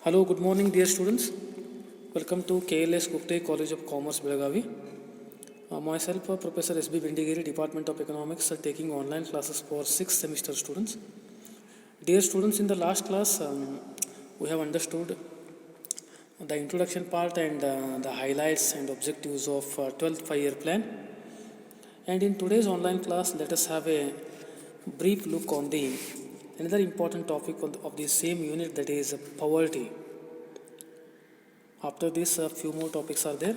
Hello, good morning, dear students. Welcome to KLS Gupte College of Commerce, Belagavi. Myself, Professor S.B. Vindigiri, Department of Economics, taking online classes for 6th semester students. Dear students, in the last class, we have understood the introduction part and the highlights and objectives of 12th 5-year plan. And in today's online class, let us have a brief look on the another important topic of the same unit, that is poverty. After this, a few more topics are there.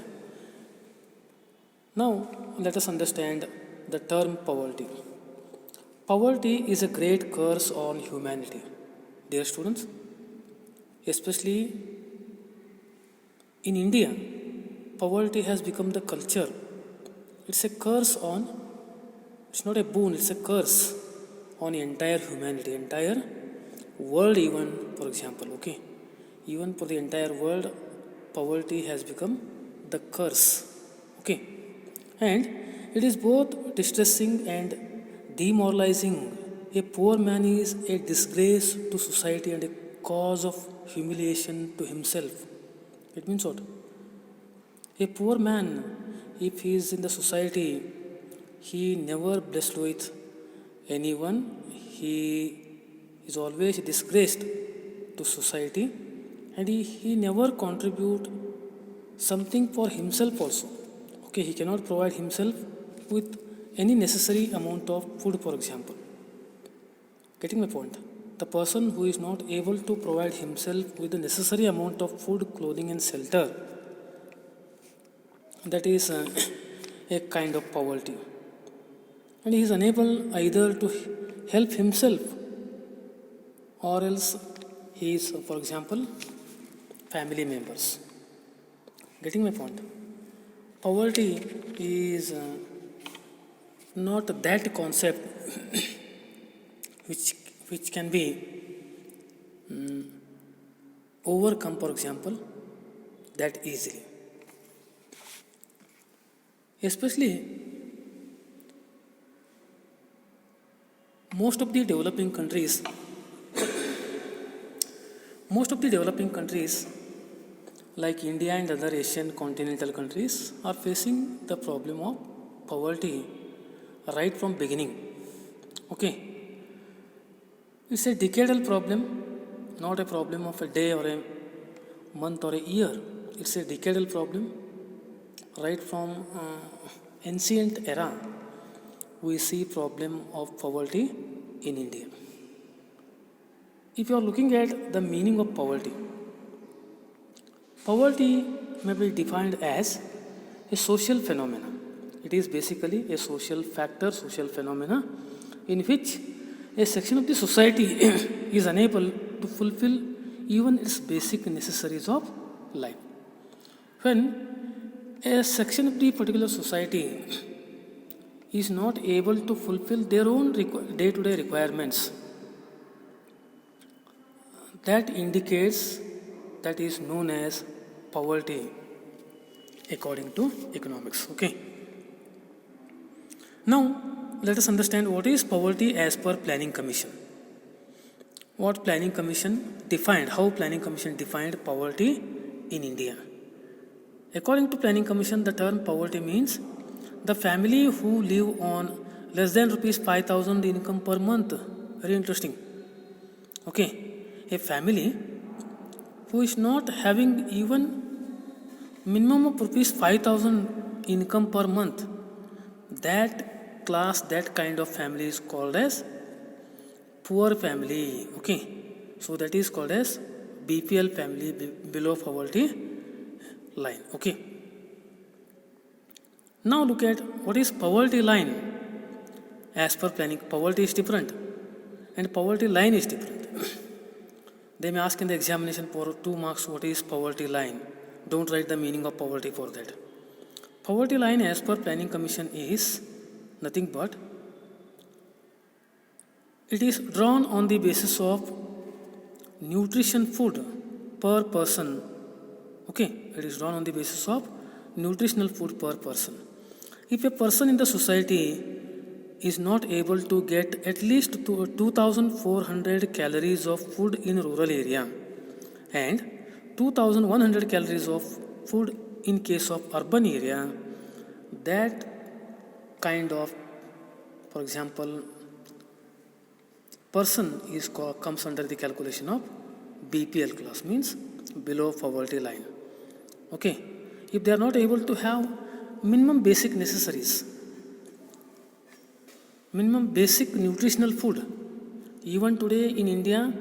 Now, let us understand the term poverty. Poverty is a great curse on humanity, dear students. Especially in India, poverty has become the culture. It's a curse on, it's not a boon, it's a curse on entire humanity, entire world even, for example, okay. Even for the entire world, poverty has become the curse, okay. And it is both distressing and demoralizing. A poor man is a disgrace to society and a cause of humiliation to himself. It means what? A poor man, if he is in the society, he never blessed with anyone. He is always disgraced to society, and he never contribute something for himself also. Okay, he cannot provide himself with any necessary amount of food, for example. Getting my point? The person who is not able to provide himself with the necessary amount of food, clothing and shelter, that is a kind of poverty. And he is unable either to help himself or else he is, for example, family members. Getting my point? Poverty is not that concept which can be overcome, for example, that easily. Especially most of the developing countries like India and other Asian continental countries are facing the problem of poverty right from beginning. Okay, it's a decadal problem, not a problem of a day or a month or a year. It's a decadal problem. Right from ancient era, we see problem of poverty in India. If you are looking at the meaning of poverty, poverty may be defined as a social phenomenon. It is basically a social factor, social phenomena in which a section of the society is unable to fulfill even its basic necessities of life. When a section of the particular society is not able to fulfill their own day-to-day requirements, that indicates, that is known as poverty according to economics. Okay. Now let us understand what is poverty as per Planning Commission. What Planning Commission defined, how Planning Commission defined poverty in India. According to Planning Commission, the term poverty means the family who live on less than rupees 5,000 income per month. Very interesting. Okay. A family who is not having even minimum of rupees 5,000 income per month, that class, that kind of family is called as poor family. Okay. So that is called as BPL family, below poverty line. Okay. Now look at what is poverty line. As per planning, poverty is different and poverty line is different. They may ask in the examination for 2 marks what is poverty line. Don't write the meaning of poverty for that. Poverty line as per Planning Commission is nothing but it is drawn on the basis of nutrition food per person. Okay, it is drawn on the basis of nutritional food per person. If a person in the society is not able to get at least 2,400 calories of food in rural area, and 2100 calories of food in case of urban area. That kind of, for example, person comes under the calculation of BPL class, means below poverty line. Okay, if they are not able to have minimum basic necessaries, minimum basic nutritional food, even today in India,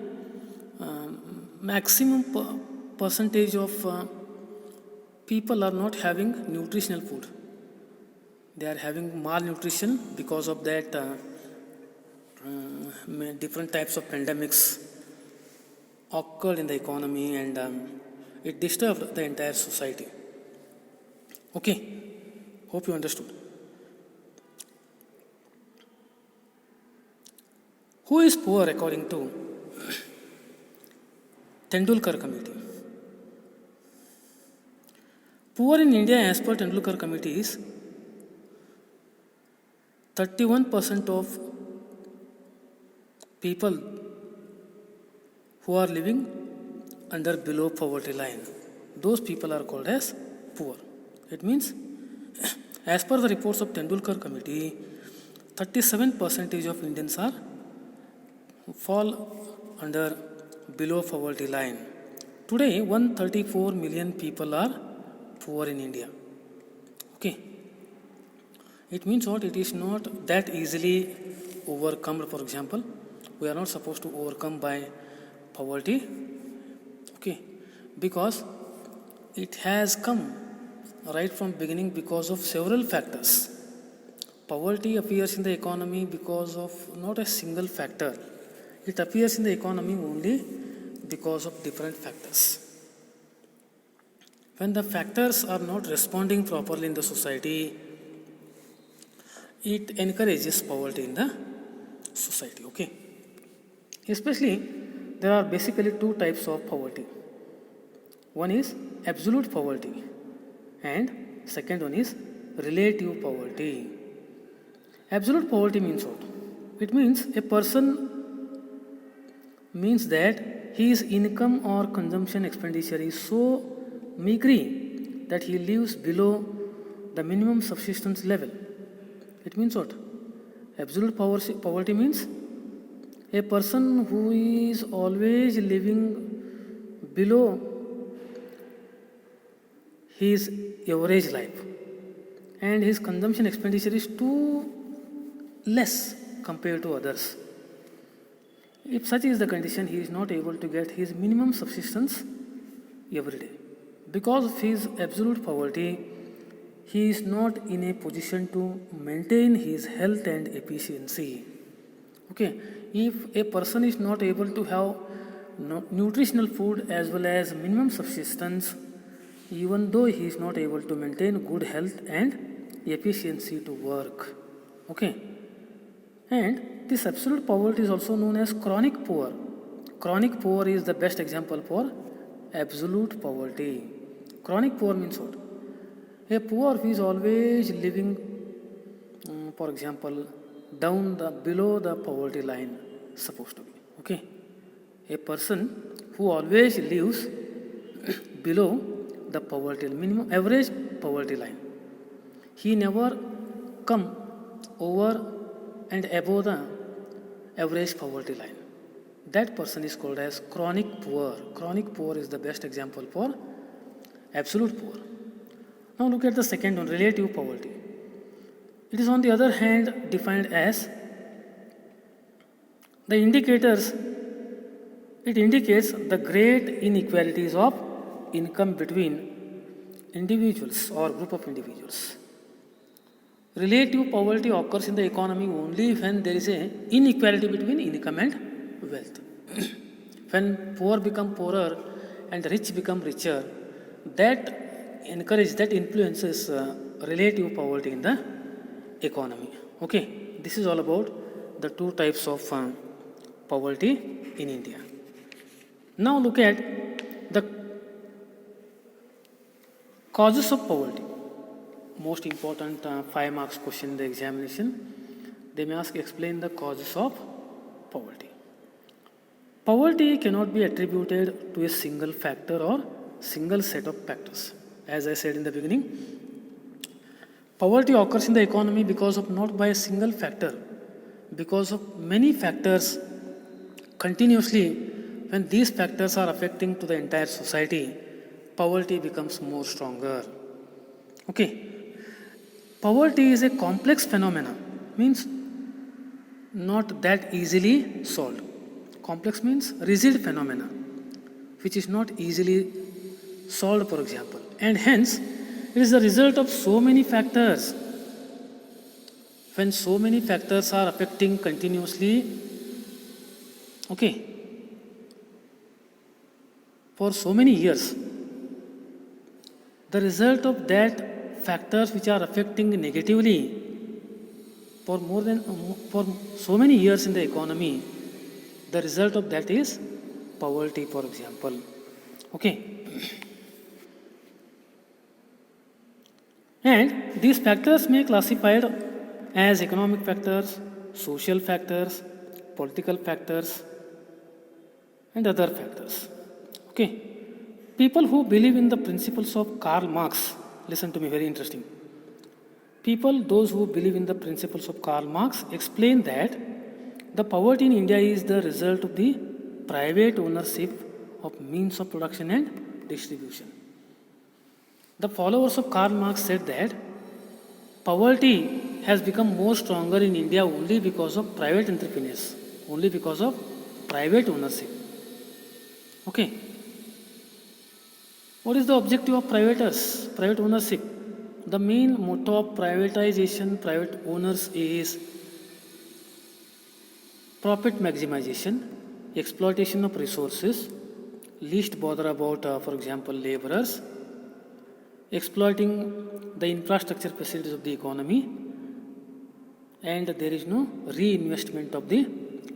maximum percentage of people are not having nutritional food. They are having malnutrition because of that different types of pandemics occurred in the economy, and it disturbed the entire society. Okay, hope you understood. Who is poor according to Tendulkar Committee? Poor in India as per Tendulkar Committee is 31% of people who are living under below poverty line. Those people are called as poor. It means, as per the reports of Tendulkar Committee, 37% of Indians are fall under below poverty line. Today, 134 million people are poor in India. Okay. It means what? It is not that easily overcome. For example, we are not supposed to overcome by poverty. Okay. Because it has come right from beginning because of several factors. Poverty appears in the economy because of not a single factor. It appears in the economy only because of different factors. When the factors are not responding properly in the society, it encourages poverty in the society. Okay. Especially, there are basically two types of poverty. One is absolute poverty, and second one is relative poverty. Absolute poverty means what? It means a person means that his income or consumption expenditure is so meagre that he lives below the minimum subsistence level. It means what? Absolute poverty means a person who is always living below his average life, and his consumption expenditure is too less compared to others. If such is the condition, he is not able to get his minimum subsistence every day. Because of his absolute poverty, he is not in a position to maintain his health and efficiency. Okay, if a person is not able to have nutritional food as well as minimum subsistence, even though he is not able to maintain good health and efficiency to work. Okay, and this absolute poverty is also known as chronic poor. Chronic poor is the best example for absolute poverty. Chronic poor means what? A poor who is always living, for example, below the poverty line, supposed to be. Okay, a person who always lives below the poverty minimum average poverty line. He never come over and above the average poverty line. That person is called as chronic poor. Chronic poor is the best example for absolute poor. Now look at the second one, relative poverty. It is on the other hand defined as it indicates the great inequalities of income between individuals or group of individuals. Relative poverty occurs in the economy only when there is an inequality between income and wealth. When poor become poorer and rich become richer, that influences relative poverty in the economy. Okay, this is all about the two types of poverty in India. Now look at the causes of poverty. Most important 5 marks question in the examination. They may ask explain the causes of poverty. Poverty cannot be attributed to a single factor or single set of factors. As I said in the beginning, poverty occurs in the economy because of not by a single factor, because of many factors continuously. When these factors are affecting to the entire society, poverty becomes more stronger. Okay, poverty is a complex phenomena, means not that easily solved. Complex means rigid phenomena, which is not easily solved, for example, and hence it is the result of so many factors. When so many factors are affecting continuously, okay, for so many years, the result of that factors which are affecting negatively for so many years in the economy, the result of that is poverty, for example. Okay, and these factors may be classified as economic factors, social factors, political factors, and other factors. Okay, people who believe in the principles of Karl Marx, listen to me, very interesting. People, those who believe in the principles of Karl Marx, explain that the poverty in India is the result of the private ownership of means of production and distribution. The followers of Karl Marx said that poverty has become more stronger in India only because of private entrepreneurs, only because of private ownership. Okay. What is the objective of private ownership? The main motto of privatization, private owners is profit maximization, exploitation of resources, least bother about, for example, laborers, exploiting the infrastructure facilities of the economy, and there is no reinvestment of the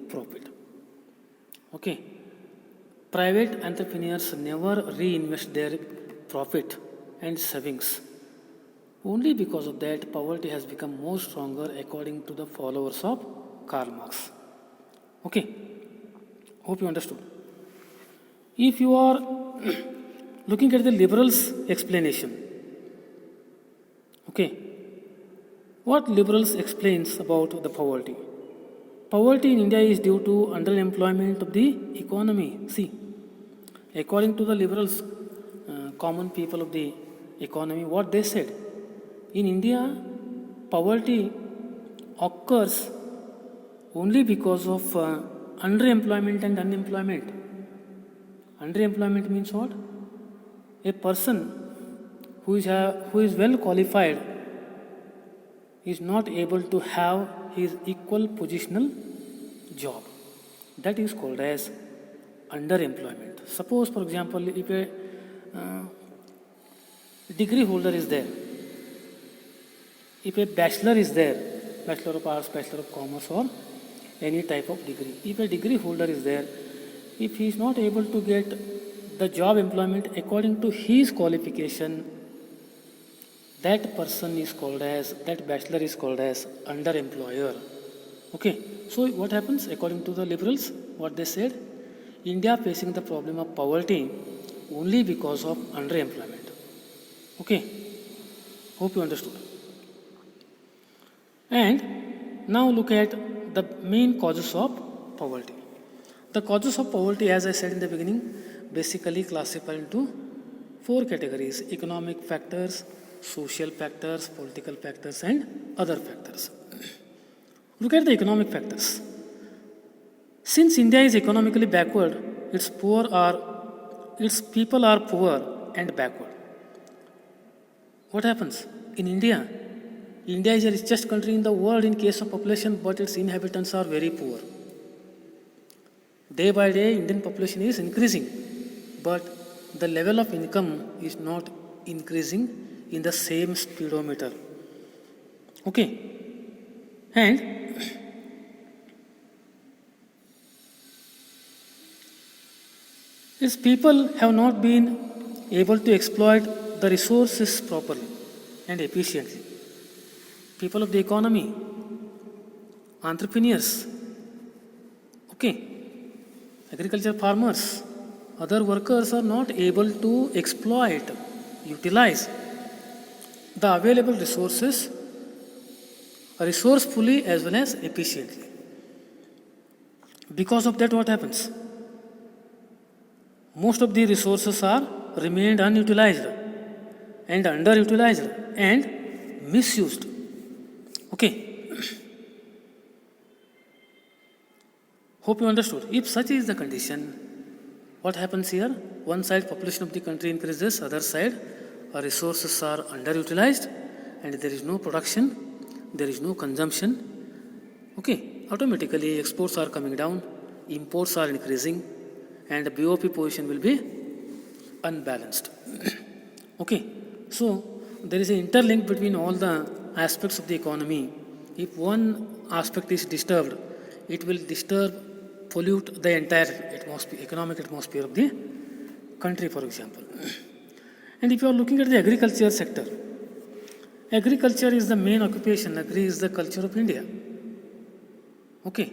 profit. Okay. Private entrepreneurs never reinvest their profit and savings. Only because of that, poverty has become more stronger according to the followers of Karl Marx. Okay, hope you understood. If you are looking at the liberals' explanation, okay, what liberals explains about the poverty? Poverty in India is due to underemployment of the economy. See, according to the liberals, common people of the economy, what they said, in India, poverty occurs only because of underemployment and unemployment. Underemployment means what? A person who is well qualified is not able to have his equal positional job. That is called as underemployment. Suppose, for example, if a degree holder is there, if a bachelor is there, Bachelor of Arts, Bachelor of Commerce, or any type of degree, if a degree holder is there, if he is not able to get the job employment according to his qualification, that person is called as, that bachelor is called as underemployer. Okay, so what happens according to the liberals, what they said, India facing the problem of poverty only because of underemployment. Okay, hope you understood. And now look at the main causes of poverty. The causes of poverty, as I said in the beginning, basically classified into 4 categories: economic factors, social factors, political factors, and other factors. Look at the economic factors. Since India is economically backward, its people are poor and backward. What happens? In India, India is the richest country in the world in case of population, but its inhabitants are very poor. Day by day, Indian population is increasing, but the level of income is not increasing in the same speedometer. Okay, and its people have not been able to exploit the resources properly and efficiently. People of the economy, entrepreneurs, okay, agriculture farmers, other workers are not able to exploit, utilize the available resources resourcefully as well as efficiently. Because of that, what happens? Most of the resources are remained unutilized and underutilized and misused. Okay. Hope you understood. If such is the condition, what happens here? One side population of the country increases, other side resources are underutilized and there is no production, there is no consumption. Okay, automatically exports are coming down, imports are increasing and the BOP position will be unbalanced. Okay, so there is an interlink between all the aspects of the economy. If one aspect is disturbed, it will pollute the entire economic atmosphere of the country, for example. And if you are looking at the agriculture sector, agriculture is the main occupation, agri is the culture of India. Okay,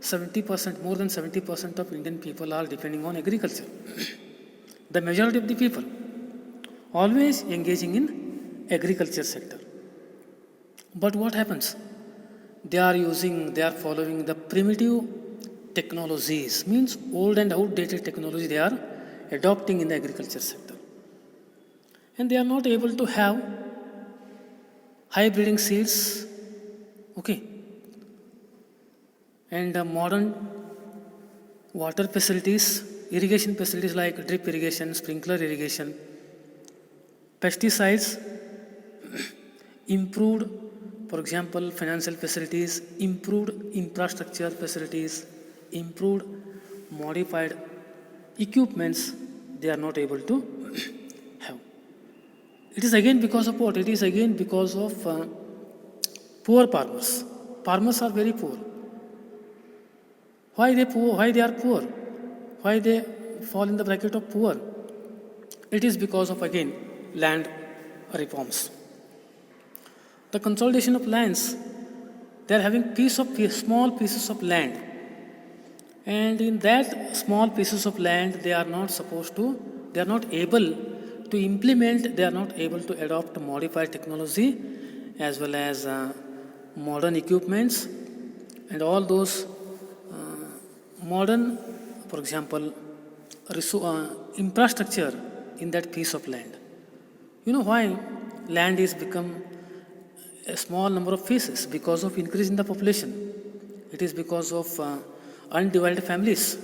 70%, more than 70% of Indian people are depending on agriculture. The majority of the people always engaging in agriculture sector. But what happens? They are following the primitive technologies, means old and outdated technology they are adopting in the agriculture sector. And they are not able to have high breeding seeds, okay, and modern water facilities, irrigation facilities like drip irrigation, sprinkler irrigation, pesticides, improved, for example, financial facilities, improved infrastructure facilities, improved modified equipments, they are not able to have. It is again because of what? It is again because of poor farmers. Farmers are very poor. Why they poor? Why they are poor? Why they fall in the bracket of poor? It is because of again land reforms. The consolidation of lands. They are having small pieces of land, and in that small pieces of land, they are not able to implement, they are not able to adopt modified technology as well as modern equipments and all those modern, for example, infrastructure in that piece of land. You know why land is become a small number of pieces? Because of increase in the population. It is because of undivided families.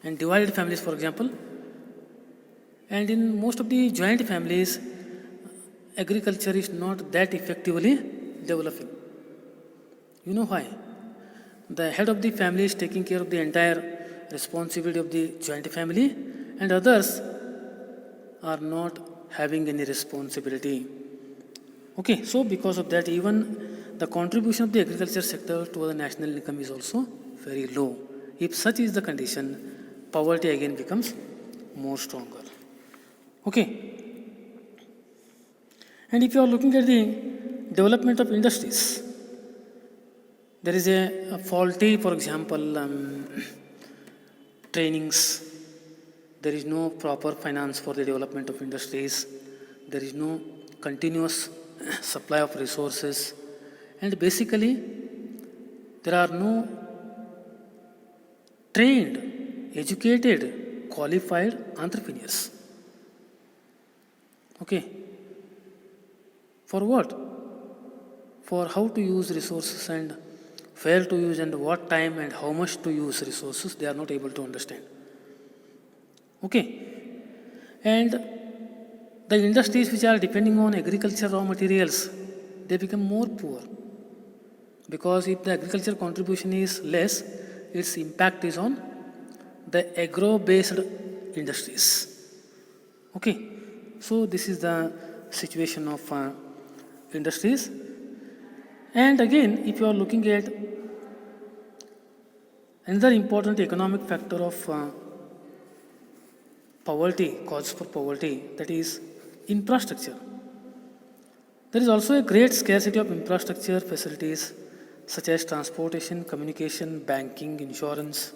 And divided families, for example, and in most of the joint families, agriculture is not that effectively developing. You know why? The head of the family is taking care of the entire responsibility of the joint family, and others are not having any responsibility. Okay, so because of that, even the contribution of the agriculture sector to the national income is also very low. If such is the condition, poverty again becomes more stronger. Okay. And if you are looking at the development of industries, there is a faulty, for example, trainings. There is no proper finance for the development of industries. There is no continuous supply of resources. And basically, there are no trained, educated, qualified entrepreneurs. Okay. For what? For how to use resources and where to use and what time and how much to use resources, they are not able to understand. Okay. And the industries which are depending on agriculture raw materials, they become more poor. Because if the agriculture contribution is less, its impact is on the agro-based industries. Okay. So this is the situation of industries. And again, if you are looking at another important economic factor of poverty, cause for poverty, that is infrastructure. There is also a great scarcity of infrastructure facilities such as transportation, communication, banking, insurance,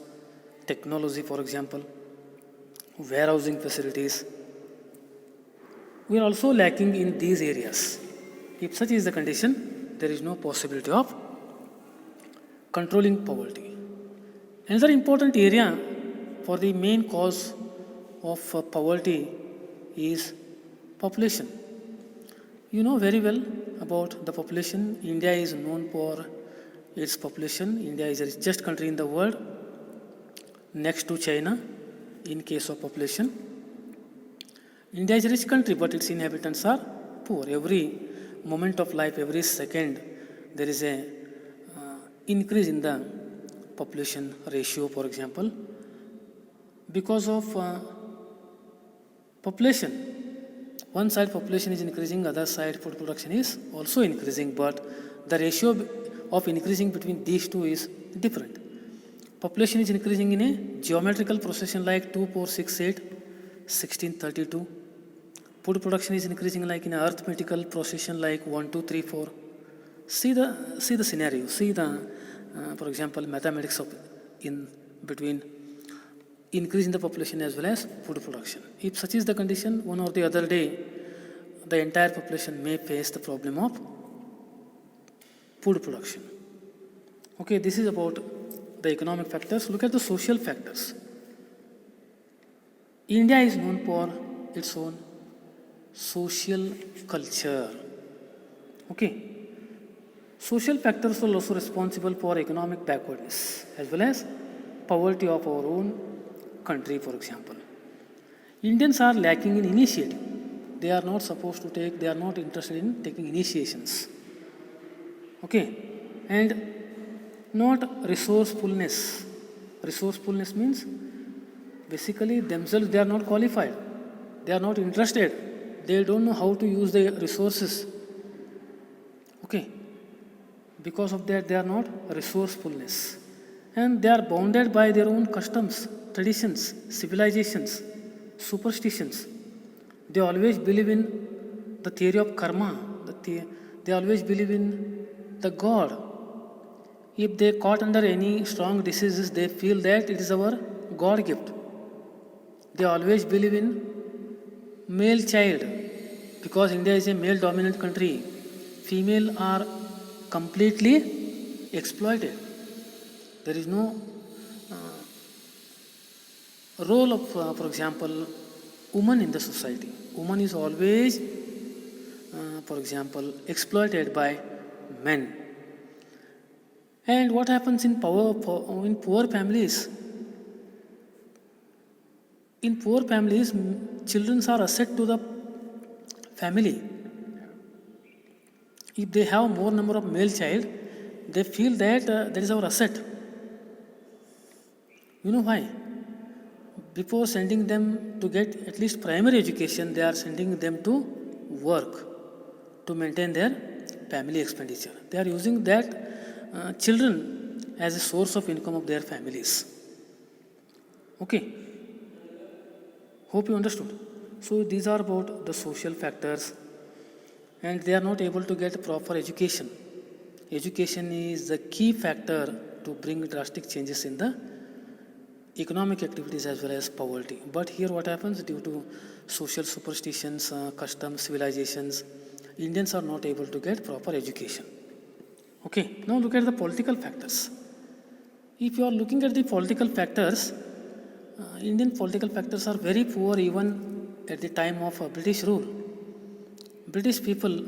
technology, for example, warehousing facilities. We are also lacking in these areas. If such is the condition, there is no possibility of controlling poverty. Another important area for the main cause of poverty is population. You know very well about the population. India is known for its population. India is the richest country in the world, next to China in case of population. India is a rich country, but its inhabitants are poor. Every moment of life, every second, there is a increase in the population ratio, for example. Because of population, one side population is increasing, other side food production is also increasing, but the ratio of increasing between these two is different. Population is increasing in a geometrical procession like 2, 4, 6, 8, 16, 32. Food production is increasing like in an arithmetical procession like 1, 2, 3, 4. See the scenario. See the, for example, mathematics of in between increase in the population as well as food production. If such is the condition, one or the other day, the entire population may face the problem of food production. Okay, this is about the economic factors. Look at the social factors. India is known for its own social culture. Okay. Social factors are also responsible for economic backwardness as well as poverty of our own country, for example. Indians are lacking in initiative. They are not supposed to take, they are not interested in taking initiations. Okay. And not resourcefulness. Resourcefulness means basically themselves they are not qualified. They are not interested. They don't know how to use the resources. Okay. Because of that, they are not resourcefulness. And they are bounded by their own customs, traditions, civilizations, superstitions. They always believe in the theory of karma. They always believe in the God. If they caught under any strong diseases, they feel that it is our God gift. They always believe in male child because India is a male dominant country. Female are completely exploited. There is no role of, for example, woman in the society. Woman is always, for example, exploited by men. And what happens in poor families? In poor families, children are asset to the family. If they have more number of male child, they feel that that is our asset. You know why? Before sending them to get at least primary education, they are sending them to work to maintain their family expenditure. They are using that children as a source of income of their families. Okay. Hope you understood. So these are about the social factors, and they are not able to get proper education. Education is the key factor to bring drastic changes in the economic activities as well as poverty. But here what happens due to social superstitions, customs, civilizations, Indians are not able to get proper education. Okay, now look at the political factors. If you are looking at the political factors, Indian political factors are very poor even at the time of British rule. British people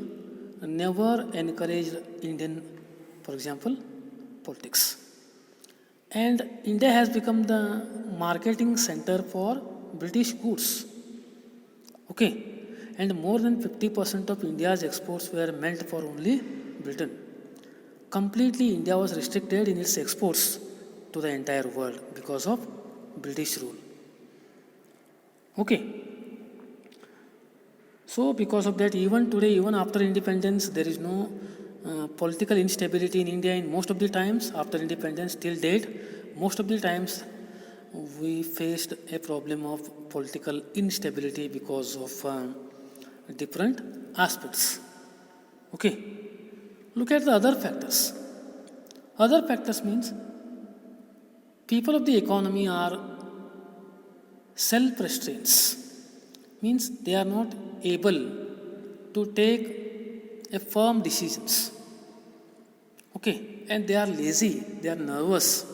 never encouraged Indian, for example, politics. And India has become the marketing center for British goods. Okay. And more than 50% of India's exports were meant for only Britain. Completely, India was restricted in its exports to the entire world because of British rule. Okay. So, because of that, even today, even after independence, there is no political instability in India in most of the times after independence till date. Most of the times, we faced a problem of political instability because of different aspects. Okay. Look at the other factors. Other factors means People of the economy are self-restraints, means they are not able to take a firm decisions. Okay, and they are lazy, they are nervous.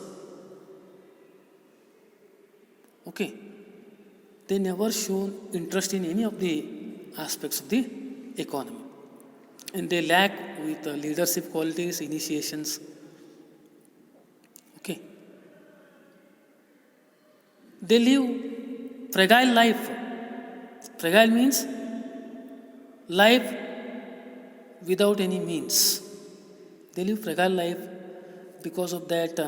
Okay, they never show interest in any of the aspects of the economy, and they lack with leadership qualities, initiations. Okay, they live fragile life. Fragile means life without any means. They live fragile life. Because of that,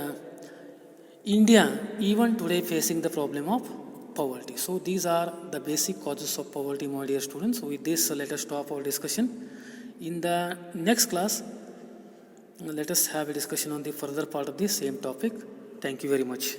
India even today facing the problem of poverty. So these are the basic causes of poverty, my dear students. So with this, let us stop our discussion. In the next class, let us have a discussion on the further part of the same topic. Thank you very much.